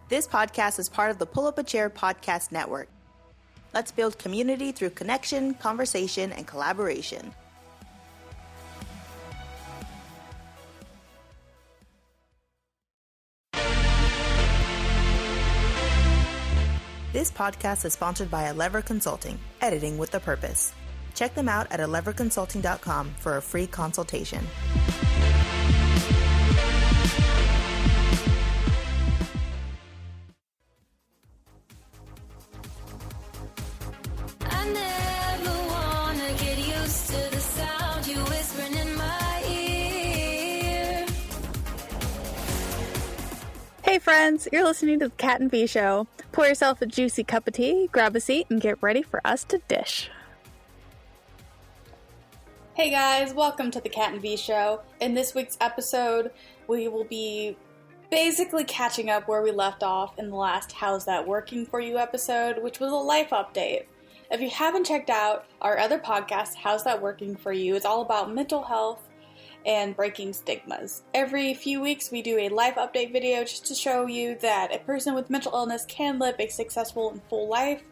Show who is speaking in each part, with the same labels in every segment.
Speaker 1: This podcast is part of the Pull Up a Chair podcast network. Let's build community through connection, conversation, and collaboration. This podcast is sponsored by Lever Consulting, editing with a purpose. Check them out at leverconsulting.com for a free consultation.
Speaker 2: I never wanna get used to the sound you whispering in my ear.
Speaker 3: Hey friends, you're listening to the Cat and V Show. Pour yourself a juicy cup of tea, grab a seat, and get ready for us to dish. Hey guys, welcome to the Cat and V Show. In this week's episode, we will be basically catching up where we left off in the last How's That Working For You episode, which was a life update. If you haven't checked out our other podcast, How's That Working For You, it's all about mental health and breaking stigmas. Every few weeks we do a life update video just to show you that a person with mental illness can live a successful and full life.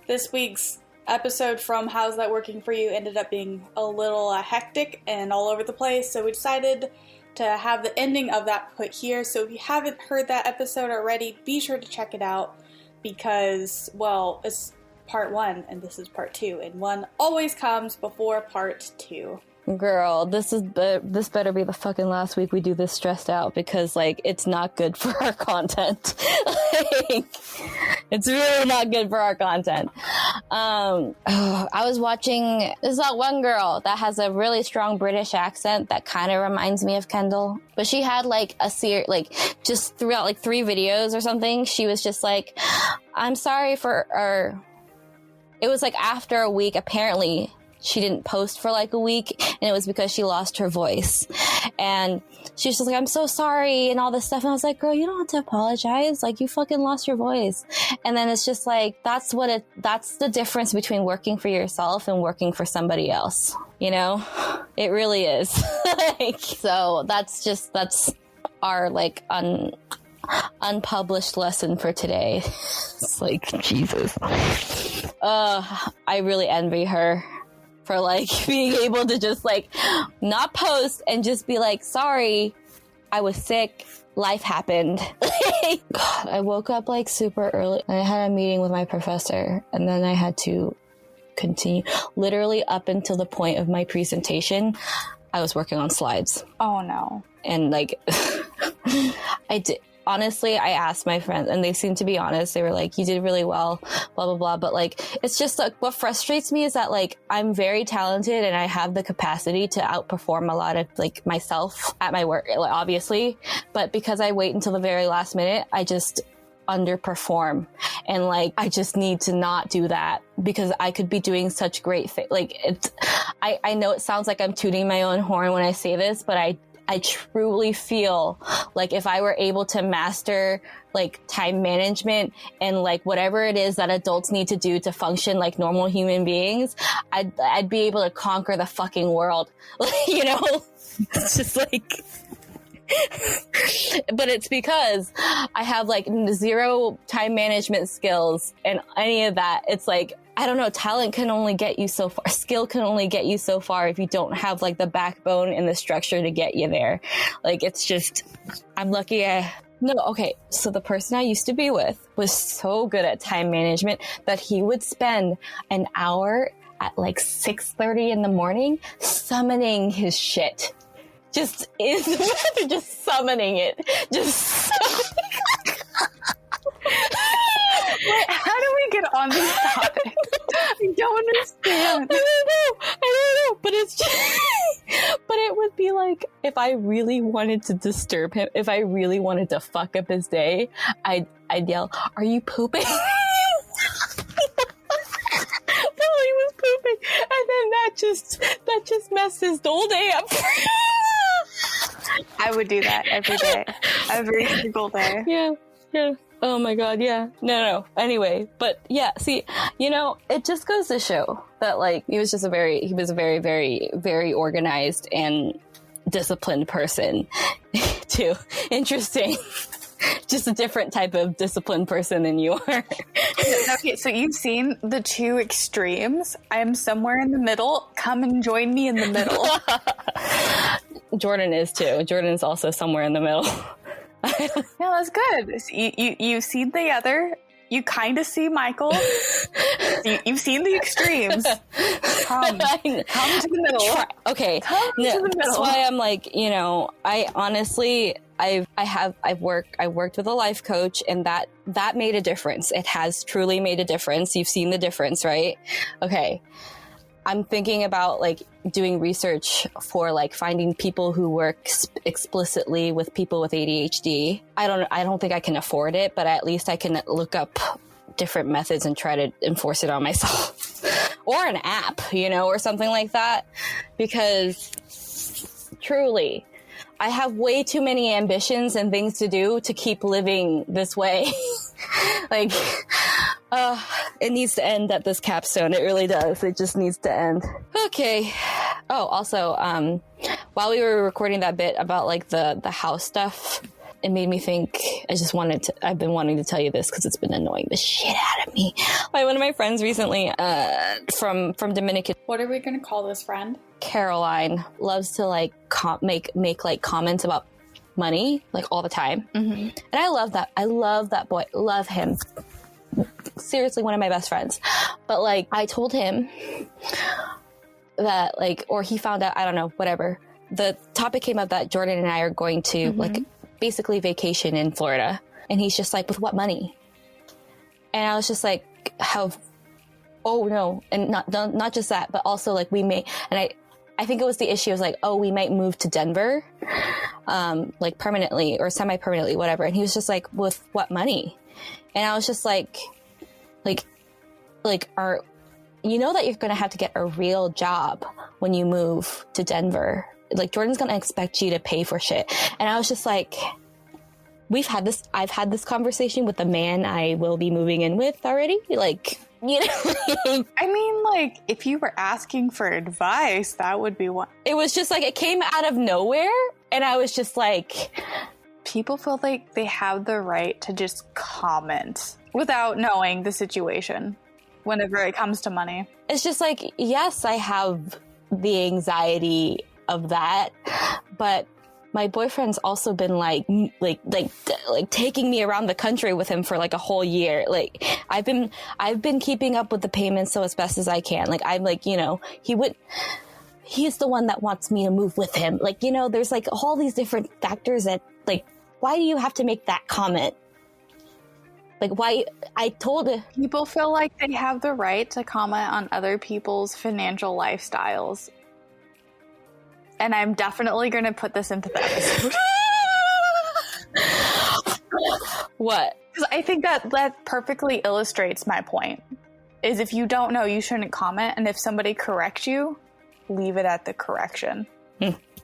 Speaker 3: This week's episode from How's That Working For You ended up being a little hectic and all over the place, so we decided to have the ending of that put here. So if you haven't heard that episode already, be sure to check it out because, well, it's part 1 and this is part 2, and 1 always comes before part 2.
Speaker 4: Girl, this better be the fucking last week we do this stressed out because, like, it's not good for our content. Like, it's really not good for our content. I was watching, there's that one girl that has a really strong British accent that kind of reminds me of Kendall. But she had, like, just throughout, like, 3 videos or something, she was just like, I'm sorry for, it was, like, after a week, apparently, she didn't post for like a week, and it was because she lost her voice. And she was just like, I'm so sorry, and all this stuff. And I was like, girl, you don't have to apologize. Like, you fucking lost your voice. And then it's just like, that's the difference between working for yourself and working for somebody else. You know? It really is. Like, so that's our like unpublished lesson for today. It's like, Jesus. I really envy her for, like, being able to just, like, not post and just be like, sorry, I was sick, life happened. God, I woke up, like, super early. I had a meeting with my professor, and then I had to continue. Literally up until the point of my presentation, I was working on slides.
Speaker 3: Oh, no.
Speaker 4: And, like, I did. Honestly, I asked my friends, and they seemed to be honest. They were like, you did really well, blah, blah, blah. But, like, it's just, like, what frustrates me is that, like, I'm very talented and I have the capacity to outperform a lot of, like, myself at my work, obviously. But because I wait until the very last minute, I just underperform. And, like, I just need to not do that because I could be doing such great things. Like, I know it sounds like I'm tooting my own horn when I say this, but I truly feel like if I were able to master, like, time management and, like, whatever it is that adults need to do to function like normal human beings, I'd be able to conquer the fucking world. You know? It's just like... But it's because I have, like, 0 time management skills and any of that. It's like, I don't know, talent can only get you so far. Skill can only get you so far if you don't have, like, the backbone and the structure to get you there. Like, it's just, I'm lucky so the person I used to be with was so good at time management that he would spend an hour at, like, 6:30 in the morning summoning his shit. Just summoning it.
Speaker 3: Wait, how do we get on this topic? I don't understand.
Speaker 4: I don't know, but it's just, but it would be like, if I really wanted to disturb him, if I really wanted to fuck up his day, I'd yell, are you pooping? While he was pooping, and then that just messed his whole day up.
Speaker 3: I would do that every day. Every single day.
Speaker 4: Yeah. Oh my god, yeah. No. Anyway, but yeah, see, you know, it just goes to show that, like, he was a very, very, very organized and disciplined person too. Interesting. Just a different type of disciplined person than you are.
Speaker 3: Okay, so you've seen the two extremes. I am somewhere in the middle. Come and join me in the middle.
Speaker 4: Jordan is too. Jordan is also somewhere in the middle.
Speaker 3: Yeah, that's good. You see the other. You kind of see Michael. You've seen the extremes. Come to the middle.
Speaker 4: Okay,
Speaker 3: Come to the middle.
Speaker 4: That's why I'm like, you know, I honestly, I've worked with a life coach, and that made a difference. It has truly made a difference. You've seen the difference, right? Okay. I'm thinking about like doing research for like finding people who work explicitly with people with ADHD. I don't think I can afford it, but at least I can look up different methods and try to enforce it on myself. Or an app, you know, or something like that. Because truly, I have way too many ambitions and things to do to keep living this way. Like, it needs to end at this capstone. It really does. It just needs to end. Okay. Oh, also, while we were recording that bit about like the house stuff, it made me think, I've been wanting to tell you this because it's been annoying the shit out of me. Like one of my friends recently, from Dominican.
Speaker 3: What are we going to call this friend?
Speaker 4: Caroline loves to like make like comments about money like all the time. Mm-hmm. And I love that. I love that boy. Love him. Seriously, one of my best friends. But like I told him that like, or he found out, I don't know, whatever. The topic came up that Jordan and I are going to like basically vacation in Florida. And he's just like, with what money? And I was just like, oh no. And not just that, but also like we may, and I think it was the issue. It was like, oh, we might move to Denver, like permanently or semi-permanently, whatever. And he was just like, with what money? And I was just like, you know that you're going to have to get a real job when you move to Denver. Like Jordan's going to expect you to pay for shit. And I was just like, I've had this conversation with the man I will be moving in with already. Like, you know,
Speaker 3: I mean, like, if you were asking for advice, that would be one.
Speaker 4: It was just like, it came out of nowhere. And I was just like,
Speaker 3: people feel like they have the right to just comment without knowing the situation whenever it comes to money.
Speaker 4: It's just like, yes, I have the anxiety of that, but my boyfriend's also been like taking me around the country with him for like a whole year. Like I've been keeping up with the payments so as best as I can. Like I'm like, you know, he's the one that wants me to move with him. Like, you know, there's like all these different factors that like, why do you have to make that comment? Like why I told it.
Speaker 3: People feel like they have the right to comment on other people's financial lifestyles. And I'm definitely going to put this into the episode.
Speaker 4: What?
Speaker 3: Because I think that perfectly illustrates my point. Is if you don't know, you shouldn't comment. And if somebody corrects you, leave it at the correction.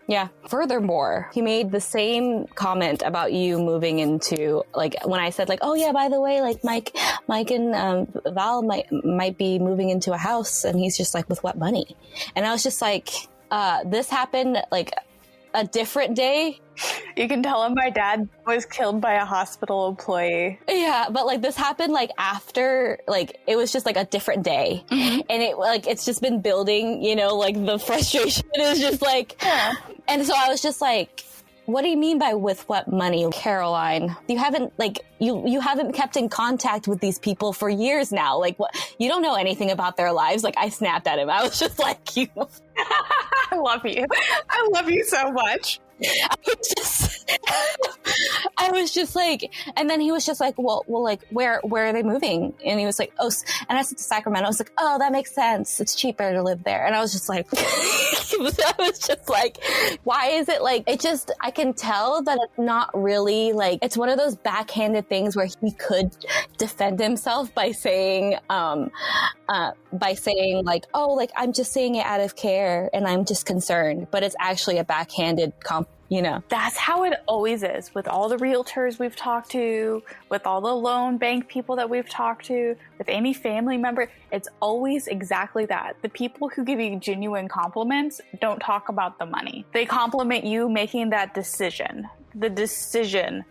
Speaker 4: Yeah. Furthermore, he made the same comment about you moving into, like, when I said, like, oh yeah, by the way, like Mike and Val might be moving into a house. And he's just like, with what money? And I was just like, this happened like a different day.
Speaker 3: You can tell him my dad was killed by a hospital employee.
Speaker 4: Yeah, but like this happened like after, like it was just like a different day. Mm-hmm. And it like it's just been building, you know, like the frustration is just like, yeah. And so I was just like, what do you mean by with what money, Caroline? You haven't like you haven't kept in contact with these people for years now. Like what? You don't know anything about their lives. Like I snapped at him. I was just like, you.
Speaker 3: I love you. I love you so much.
Speaker 4: I was just like, and then he was just like, well, like, where are they moving? And he was like, oh, and I said to Sacramento. I was like, oh, that makes sense. It's cheaper to live there. And I was just like, I was just like, why is it like, it just, I can tell that it's not really like, it's one of those backhanded things where he could defend himself by saying like, oh, like, I'm just saying it out of care and I'm just concerned, but it's actually a backhanded you know.
Speaker 3: That's how it always is with all the realtors we've talked to, with all the loan bank people that we've talked to, with any family member. It's always exactly that. The people who give you genuine compliments don't talk about the money. They compliment you making that decision. The decision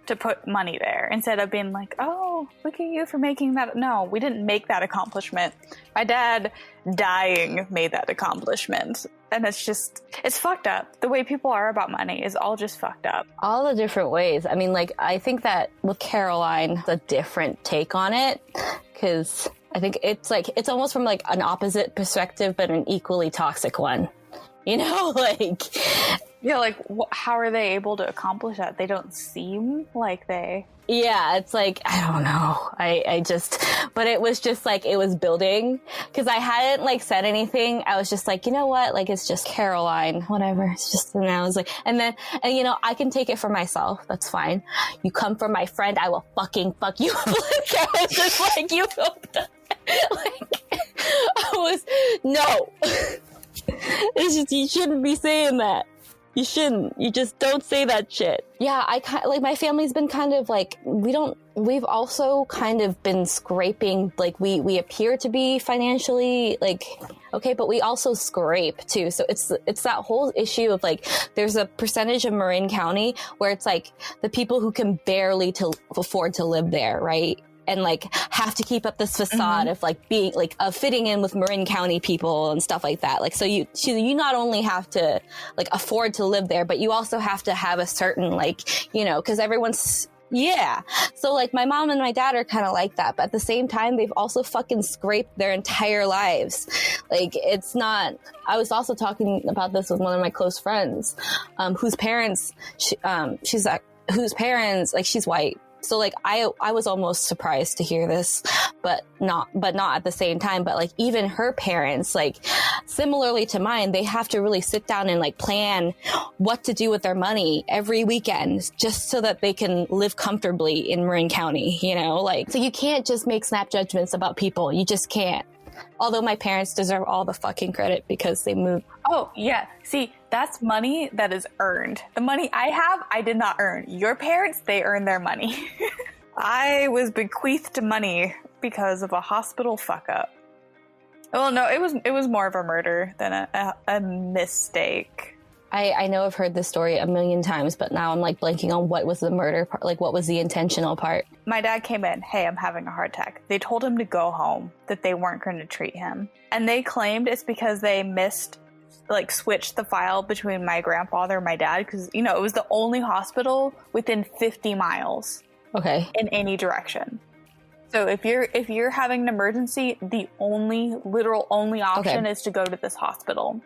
Speaker 3: to put money there instead of being like, oh, look at you for making that. No, we didn't make that accomplishment. My dad dying made that accomplishment. And it's fucked up. The way people are about money is all just fucked up.
Speaker 4: All the different ways. I mean, like, I think that with Caroline, a different take on it, because I think it's like, it's almost from like an opposite perspective, but an equally toxic one. You know, like...
Speaker 3: Yeah, like, how are they able to accomplish that? They don't seem like they...
Speaker 4: Yeah, it's like, I don't know. I just... But it was just like, it was building. Because I hadn't, like, said anything. I was just like, you know what? Like, it's just Caroline. Whatever. It's just... And I was like... And you know, I can take it for myself. That's fine. You come for my friend, I will fucking fuck you. Like, I was just like, you... Like, I was... No. It's just, you shouldn't be saying that. You shouldn't. You just don't say that shit. Yeah, like, my family's been kind of like, we've also kind of been scraping, like, we appear to be financially, like, okay, but we also scrape too. So it's that whole issue of like, there's a percentage of Marin County where it's like the people who can barely afford to live there, right? And like have to keep up this facade of like being like of fitting in with Marin County people and stuff like that. Like, so you not only have to like afford to live there, but you also have to have a certain like, you know, because everyone's, yeah. So like my mom and my dad are kind of like that, but at the same time, they've also fucking scraped their entire lives. Like, it's not, I was also talking about this with one of my close friends, whose parents, whose parents, like, she's white. So like I was almost surprised to hear this, but not at the same time. But like even her parents, like similarly to mine, they have to really sit down and like plan what to do with their money every weekend just so that they can live comfortably in Marin County, you know, like, so you can't just make snap judgments about people. You just can't. Although my parents deserve all the fucking credit because they moved.
Speaker 3: Oh, yeah. See, that's money that is earned. The money I have, I did not earn. Your parents, they earned their money. I was bequeathed money because of a hospital fuck up. Well, no, it was more of a murder than a mistake.
Speaker 4: I know I've heard this story a million times, but now I'm like blanking on what was the murder part, like what was the intentional part.
Speaker 3: My dad came in, hey, I'm having a heart attack. They told him to go home, that they weren't going to treat him. And they claimed it's because they switched the file between my grandfather and my dad, because, you know, it was the only hospital within 50 miles.
Speaker 4: Okay.
Speaker 3: In any direction. So if you're having an emergency, the literal only option is to go to this hospital.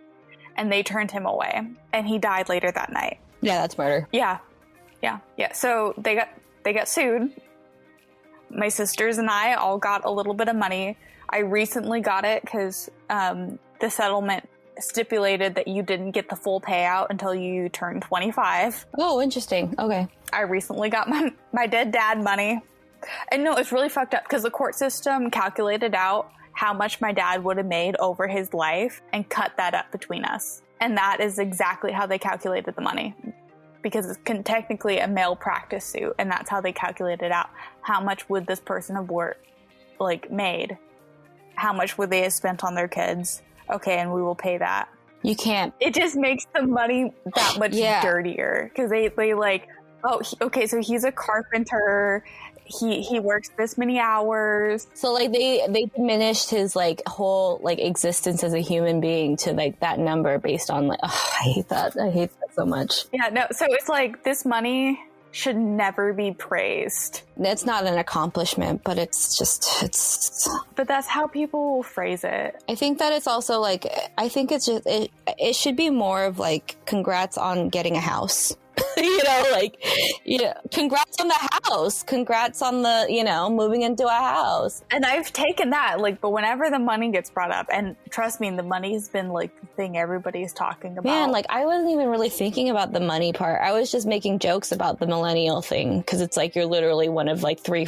Speaker 3: And they turned him away, and he died later that night.
Speaker 4: Yeah, that's murder.
Speaker 3: Yeah. So they got sued. My sisters and I all got a little bit of money. I recently got it because the settlement stipulated that you didn't get the full payout until you turned 25.
Speaker 4: Oh, interesting. Okay.
Speaker 3: I recently got my dead dad money. And no, it's really fucked up because the court system calculated out how much my dad would have made over his life and cut that up between us. And that is exactly how they calculated the money. Because it's technically a malpractice suit, and that's how they calculated out how much would this person have made. How much would they have spent on their kids? Okay, and we will pay that.
Speaker 4: You can't.
Speaker 3: It just makes the money that much dirtier. Because they like, okay, so he's a carpenter. He works this many hours.
Speaker 4: So like they diminished his like whole like existence as a human being to like that number based on like, oh, I hate that so much.
Speaker 3: Yeah, no, so it's like this money should never be praised.
Speaker 4: That's not an accomplishment, but it's
Speaker 3: but that's how people will phrase it.
Speaker 4: I think that it's also like, I think it's just it should be more of like, congrats on getting a house. You know, like, yeah, congrats on the house. Congrats on the, you know, moving into a house.
Speaker 3: And I've taken that, like, but whenever the money gets brought up, and trust me, the money's been like the thing everybody's talking about.
Speaker 4: Man, like, I wasn't even really thinking about the money part. I was just making jokes about the millennial thing, because it's like you're literally one of like three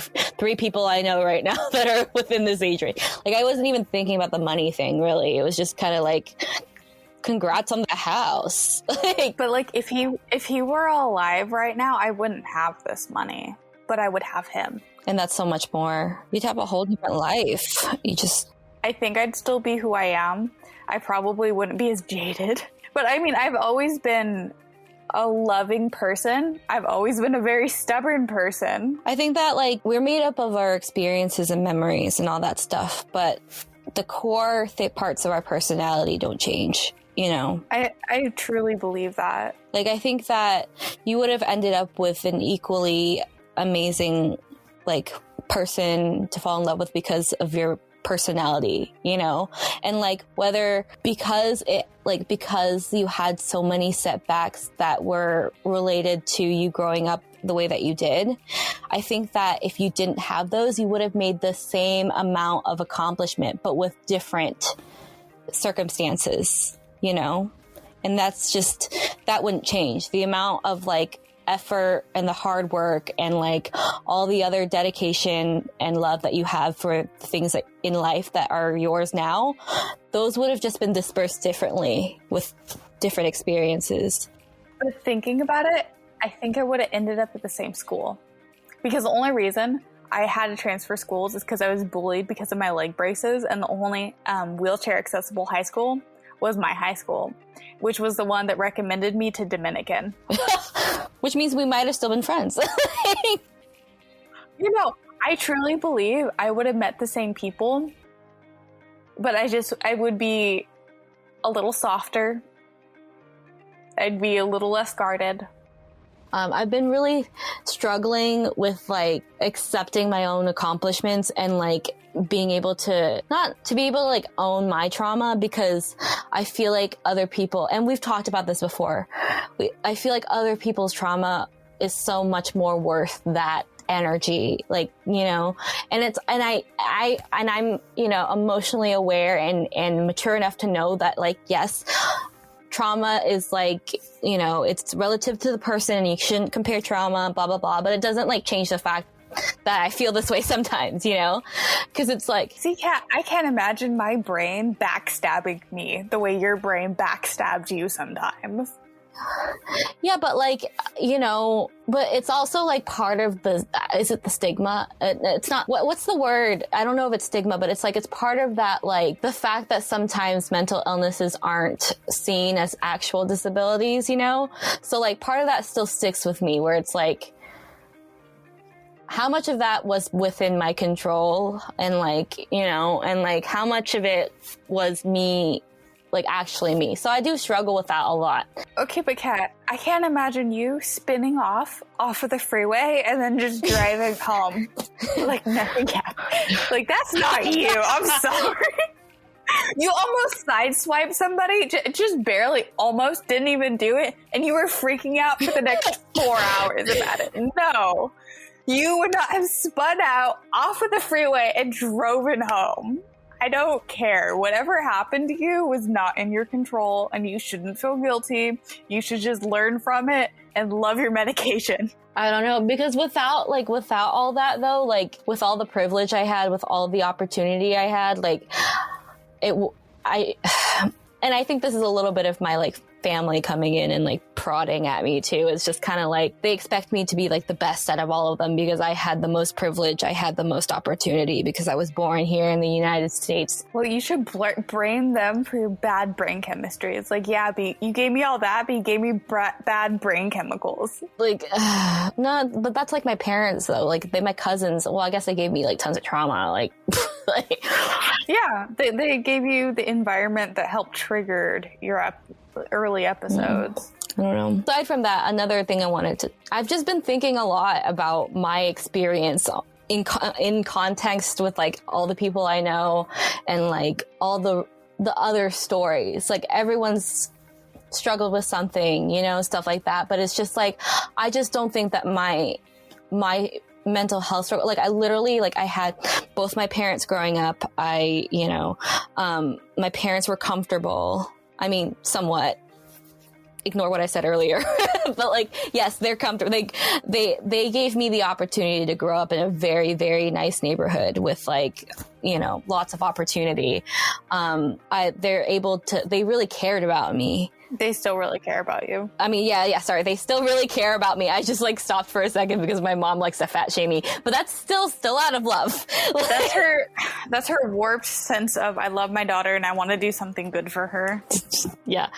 Speaker 4: people I know right now that are within this age range. Like, I wasn't even thinking about the money thing, really. It was just kind of like, congrats on the house.
Speaker 3: But like, if he were alive right now, I wouldn't have this money, but I would have him.
Speaker 4: And that's so much more. You'd have a whole different life.
Speaker 3: I think I'd still be who I am. I probably wouldn't be as jaded. But I mean, I've always been a loving person. I've always been a very stubborn person.
Speaker 4: I think that, like, we're made up of our experiences and memories and all that stuff, but the core parts of our personality don't change, you know?
Speaker 3: I truly believe that.
Speaker 4: Like, I think that you would have ended up with an equally amazing, like, person to fall in love with because of your personality, you know? And like, whether because you had so many setbacks that were related to you growing up the way that you did, I think that if you didn't have those, you would have made the same amount of accomplishment, but with different circumstances, you know? And that wouldn't change. The amount of like effort and the hard work and like all the other dedication and love that you have for things that in life that are yours now, those would have just been dispersed differently with different experiences.
Speaker 3: But thinking about it, I think I would have ended up at the same school, because the only reason I had to transfer schools is because I was bullied because of my leg braces, and the only wheelchair accessible high school was my high school, which was the one that recommended me to Dominican.
Speaker 4: Which means we might have still been friends.
Speaker 3: You know, I truly believe I would have met the same people, but I would be a little softer. I'd be a little less guarded.
Speaker 4: I've been really struggling with like accepting my own accomplishments and like being able to like own my trauma, because I feel like other people, and we've talked about this before, I feel like other people's trauma is so much more worth that energy, like, you know, and I'm, you know, emotionally aware and mature enough to know that, like, yes, trauma is like, you know, it's relative to the person and you shouldn't compare trauma, blah, blah, blah. But it doesn't like change the fact that I feel this way sometimes, you know, because it's like,
Speaker 3: see, Kat, I can't imagine my brain backstabbing me the way your brain backstabs you sometimes.
Speaker 4: Yeah, but like, you know, but it's also like part of the, is it the stigma? It's not, what's the word? I don't know if it's stigma, but it's like, it's part of that, like the fact that sometimes mental illnesses aren't seen as actual disabilities, you know? So like part of that still sticks with me, where it's like, how much of that was within my control, and like, you know, and like how much of it was me, like actually me. So I do struggle with that a lot.
Speaker 3: Okay, but Kat, I can't imagine you spinning off of the freeway and then just driving home like nothing happened. Like, that's not you. I'm sorry. You almost sideswiped somebody, just barely, almost didn't even do it, and you were freaking out for the next 4 hours about it. No, you would not have spun out off of the freeway and driven home. I don't care. Whatever happened to you was not in your control, and you shouldn't feel guilty. You should just learn from it and love your medication.
Speaker 4: I don't know, because without all that though, like with all the privilege I had, with all the opportunity I had, like and I think this is a little bit of my like family coming in and like prodding at me too. It's just kind of like they expect me to be like the best out of all of them because I had the most privilege, I had the most opportunity because I was born here in the United States.
Speaker 3: Well, you should blame them for your bad brain chemistry. It's like, yeah, but you gave me all that, but you gave me bad brain chemicals.
Speaker 4: Like, no, but that's like my parents though. Like my cousins. Well, I guess they gave me like tons of trauma. Like,
Speaker 3: yeah, they gave you the environment that helped triggered your early episodes.
Speaker 4: I don't know. Aside from that, another thing I've just been thinking a lot about my experience in context with like all the people I know and like all the other stories. Like everyone's struggled with something, you know, stuff like that. But it's just like, I just don't think that my mental health struggle, like I literally, like I had both my parents growing up. My parents were comfortable. I mean, somewhat. Ignore what I said earlier. But like, yes, they're comfortable. They gave me the opportunity to grow up in a very, very nice neighborhood with like, you know, lots of opportunity. They really cared about me.
Speaker 3: They still really care about you.
Speaker 4: I mean, yeah, sorry. They still really care about me. I just like stopped for a second because my mom likes to fat shame me, but that's still out of love.
Speaker 3: That's her warped sense of, I love my daughter and I want to do something good for her.
Speaker 4: Yeah.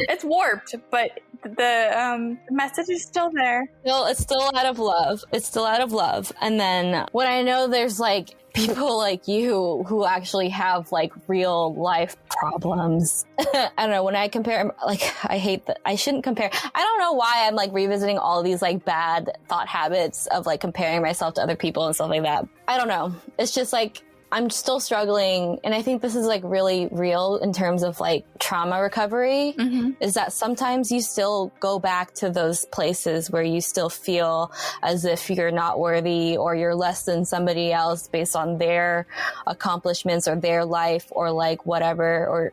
Speaker 3: It's warped, but The message is still there.
Speaker 4: No, it's still out of love. It's still out of love. And then when I know there's like people like you who actually have like real life problems. I don't know, when I compare, like, I hate that I shouldn't compare. I don't know why I'm like revisiting all these like bad thought habits of like comparing myself to other people and stuff like that. I don't know. It's just like, I'm still struggling, and I think this is like really real in terms of like trauma recovery, is that sometimes you still go back to those places where you still feel as if you're not worthy or you're less than somebody else based on their accomplishments or their life or like whatever. Or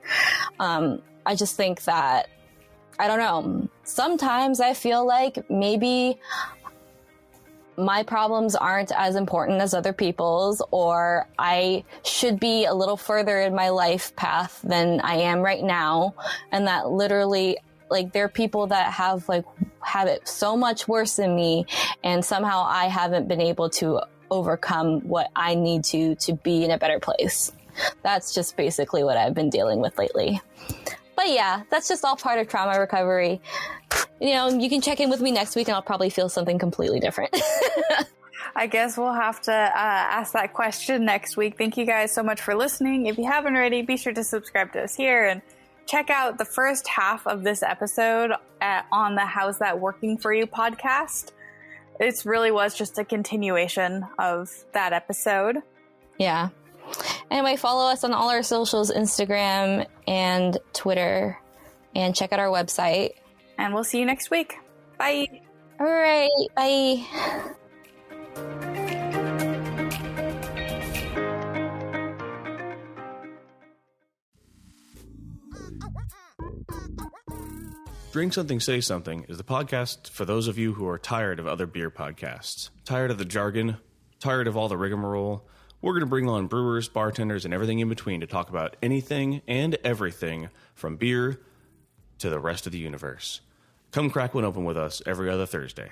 Speaker 4: I just think that, I don't know, sometimes I feel like maybe my problems aren't as important as other people's, or I should be a little further in my life path than I am right now. And that literally, like, there are people that have it so much worse than me, and somehow I haven't been able to overcome what I need to be in a better place. That's just basically what I've been dealing with lately. But yeah, that's just all part of trauma recovery. You know, you can check in with me next week and I'll probably feel something completely different.
Speaker 3: I guess we'll have to ask that question next week. Thank you guys so much for listening. If you haven't already, be sure to subscribe to us here and check out the first half of this episode on the How's That Working For You podcast. It really was just a continuation of that episode.
Speaker 4: Yeah. Anyway, follow us on all our socials, Instagram and Twitter, and check out our website.
Speaker 3: And we'll see you next week. Bye.
Speaker 4: All right. Bye.
Speaker 5: Drink Something, Say Something is the podcast for those of you who are tired of other beer podcasts. Tired of the jargon, tired of all the rigmarole. We're going to bring on brewers, bartenders, and everything in between to talk about anything and everything from beer to the rest of the universe. Come crack one open with us every other Thursday.